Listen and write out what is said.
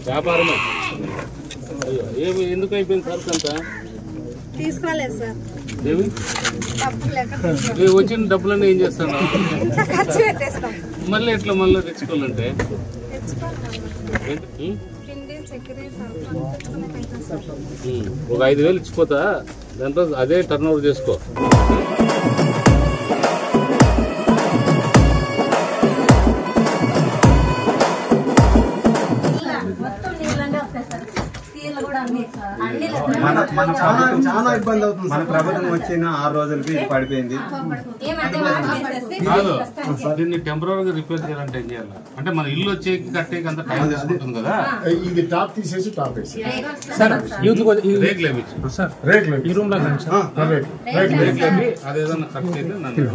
వ్యాపారమే. ఏమి ఎందుకు అయిపోయింది సార్ అంతా? తీసుకోలేదు సార్. ఏమి వచ్చిన డబ్బులన్నీ ఏం చేస్తాను? మళ్ళీ ఎట్లా మళ్ళీ తెచ్చుకోవాలంటే ఒక 5,000 ఇచ్చిపోతా, దాంట్లో అదే టర్న్ ఓవర్ చేసుకో. చాలా ఇబ్బంది అవుతుంది. మన ప్రభుత్వం వచ్చిన 6 రోజులకి ఇది పడిపోయింది. కాదు, దీన్ని టెంపరీగా రిపేర్ చేయాలంటే ఏం చేయాలి? అంటే మన ఇల్లు వచ్చేకి కట్టేకి అంత టైం తీసుకుంటుంది కదా. ఇది టాప్ తీసేసి టాప్ వేసి రేట్లు ఈ రూమ్ లో అదేదన్నా ఖర్చు అయితే నన్ను